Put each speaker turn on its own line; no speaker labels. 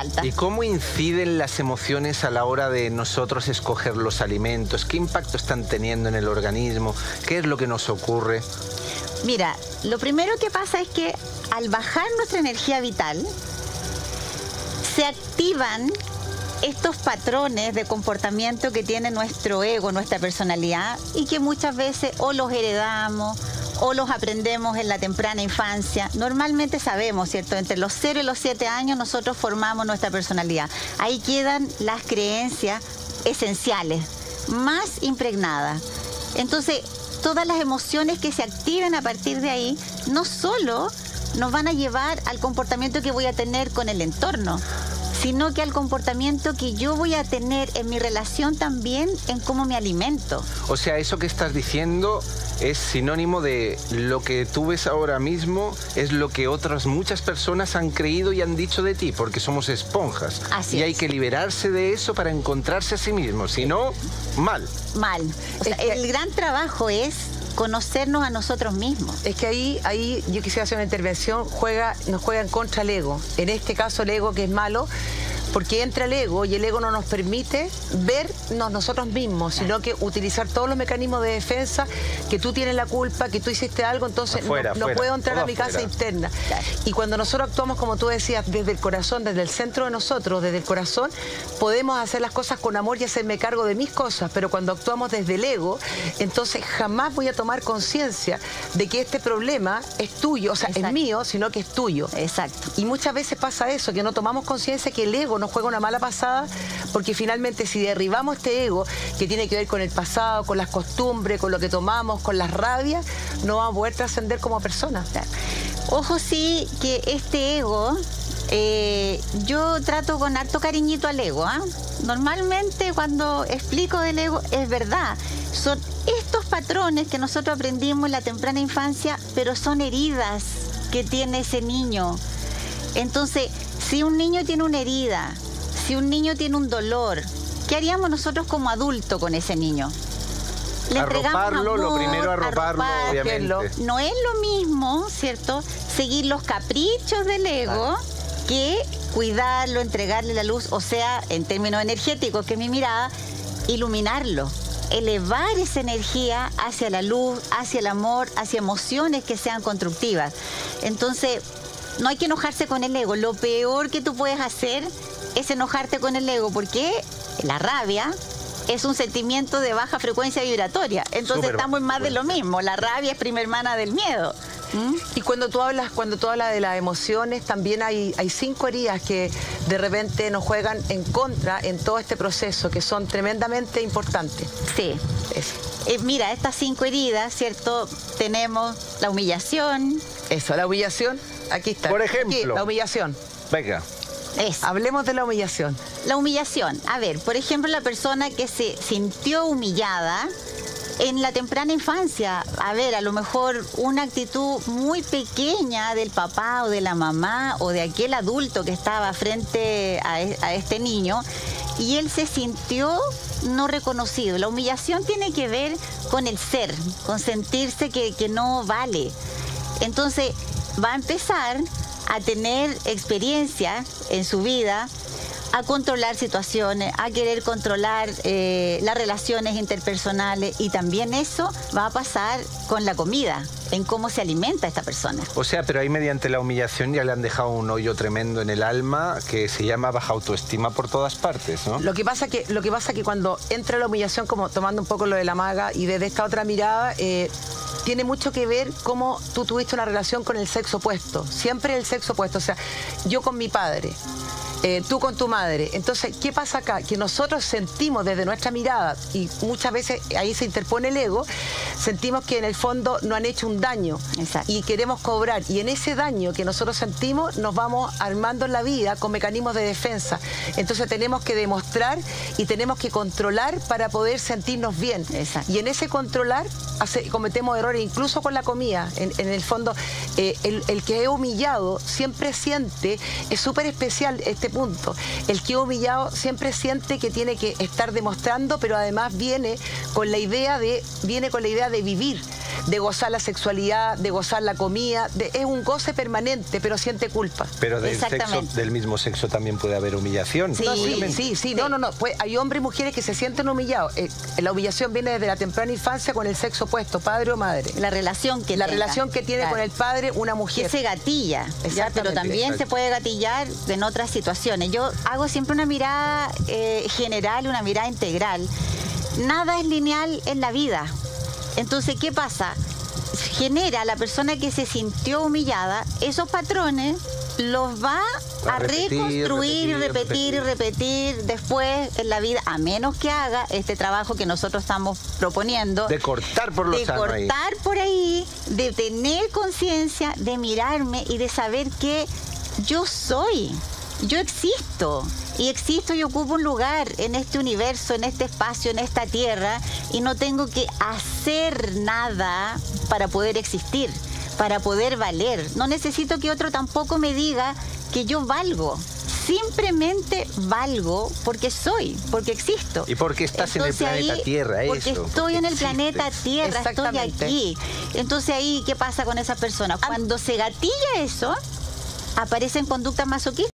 alta.
¿Y cómo inciden las emociones a la hora de nosotros escoger los alimentos? ¿Qué impacto están teniendo en el organismo? ¿Qué es lo que nos ocurre?
Mira, lo primero que pasa es que al bajar nuestra energía vital, se activan estos patrones de comportamiento que tiene nuestro ego, nuestra personalidad, y que muchas veces o los heredamos o los aprendemos en la temprana infancia. Normalmente sabemos, ¿cierto? Entre los 0 y los 7 años nosotros formamos nuestra personalidad. Ahí quedan las creencias esenciales, más impregnadas. Entonces, todas las emociones que se activen a partir de ahí, no solo nos van a llevar al comportamiento que voy a tener con el entorno, sino que al comportamiento que yo voy a tener en mi relación también en cómo me alimento.
O sea, eso que estás diciendo es sinónimo de lo que tú ves ahora mismo, es lo que otras muchas personas han creído y han dicho de ti, porque somos esponjas.
Así
y
es.
hay que liberarse de eso para encontrarse a sí mismo, si no, mal.
Mal. O sea, el gran trabajo es conocernos a nosotros mismos.
Es que ahí yo quisiera hacer una intervención, nos juega en contra el ego. En este caso el ego, que es malo, porque entra el ego y el ego no nos permite vernos nosotros mismos, sino que utilizar todos los mecanismos de defensa, que tú tienes la culpa, que tú hiciste algo, entonces no puedo entrar a mi casa interna. Y cuando nosotros actuamos, como tú decías, desde el corazón, desde el centro de nosotros, desde el corazón, podemos hacer las cosas con amor y hacerme cargo de mis cosas, pero cuando actuamos desde el ego, entonces jamás voy a tomar conciencia de que este problema es tuyo, o sea, es mío, sino que es tuyo.
Exacto.
Y muchas veces pasa eso, que no tomamos conciencia que el ego nos juega una mala pasada, porque finalmente si derribamos este ego, que tiene que ver con el pasado, con las costumbres, con lo que tomamos, con las rabias, no vamos a poder trascender como personas.
Ojo, sí, que este ego, yo trato con harto cariñito al ego, ¿eh? Normalmente cuando explico del ego, es verdad, son estos patrones que nosotros aprendimos en la temprana infancia, pero son heridas que tiene ese niño. Entonces, si un niño tiene una herida, si un niño tiene un dolor, ¿qué haríamos nosotros como adultos con ese niño? Le
arroparlo, lo primero arroparlo, obviamente.
No es lo mismo, ¿cierto?, seguir los caprichos del ego que cuidarlo, entregarle la luz, o sea, en términos energéticos, que es mi mirada, iluminarlo, elevar esa energía hacia la luz, hacia el amor, hacia emociones que sean constructivas. Entonces, no hay que enojarse con el ego. Lo peor que tú puedes hacer es enojarte con el ego, porque la rabia es un sentimiento de baja frecuencia vibratoria. Entonces estamos en más de lo mismo. La rabia es prima hermana del miedo.
Y cuando tú hablas de las emociones, también hay 5 heridas que de repente nos juegan en contra en todo este proceso, que son tremendamente importantes.
Sí. Mira, estas 5 heridas, ¿cierto? Tenemos la humillación.
Eso, la humillación. Aquí está.
Por ejemplo.
Aquí, la humillación.
Venga.
Hablemos de la humillación.
La humillación. A ver, por ejemplo, la persona que se sintió humillada en la temprana infancia. A ver, a lo mejor una actitud muy pequeña del papá o de la mamá o de aquel adulto que estaba frente a este niño, y él se sintió no reconocido. La humillación tiene que ver con el ser, con sentirse que no vale. Entonces, va a empezar a tener experiencia en su vida, a controlar situaciones, a querer controlar las relaciones interpersonales, y también eso va a pasar con la comida, en cómo se alimenta esta persona.
O sea, pero ahí mediante la humillación ya le han dejado un hoyo tremendo en el alma que se llama baja autoestima por todas partes, ¿no?
Lo que pasa que cuando entra la humillación, como tomando un poco lo de la maga y desde esta otra mirada, tiene mucho que ver cómo tú tuviste una relación con el sexo opuesto. Siempre el sexo opuesto. O sea, yo con mi padre, tú con tu madre. Entonces, ¿qué pasa acá? Que nosotros sentimos desde nuestra mirada, y muchas veces ahí se interpone el ego, sentimos que en el fondo nos han hecho un daño.
Exacto.
Y queremos cobrar. Y en ese daño que nosotros sentimos, nos vamos armando en la vida con mecanismos de defensa. Entonces tenemos que demostrar y tenemos que controlar para poder sentirnos bien.
Exacto.
Y en ese controlar cometemos errores, incluso con la comida. En el fondo, el que es humillado siempre siente, es súper especial este punto, el que es humillado siempre siente que tiene que estar demostrando, pero además viene con la idea de vivir. de gozar la sexualidad, de gozar la comida, es un goce permanente, pero siente culpa.
Pero del mismo sexo también puede haber humillación.
Sí,
sí. No. Pues hay hombres y mujeres que se sienten humillados. La humillación viene desde la temprana infancia con el sexo opuesto, padre o madre.
La relación que
tiene con el padre una mujer.
Que se gatilla, ¿ya? Pero también se puede gatillar en otras situaciones. Yo hago siempre una mirada general, una mirada integral. Nada es lineal en la vida. Entonces, ¿qué pasa? Genera la persona que se sintió humillada, esos patrones los va a reconstruir, repetir después en la vida, a menos que haga este trabajo que nosotros estamos proponiendo.
De cortar por lo sano ahí. De cortar
por ahí, de tener conciencia, de mirarme y de saber que yo soy, yo existo. Y existo y ocupo un lugar en este universo, en este espacio, en esta tierra, y no tengo que hacer nada para poder existir, para poder valer. No necesito que otro tampoco me diga que yo valgo. Simplemente valgo porque soy, porque existo.
Y porque estás en el planeta Tierra,
porque estoy en el planeta Tierra, estoy aquí. Entonces ahí, ¿qué pasa con esas personas? Cuando se gatilla eso, aparecen conductas masoquistas.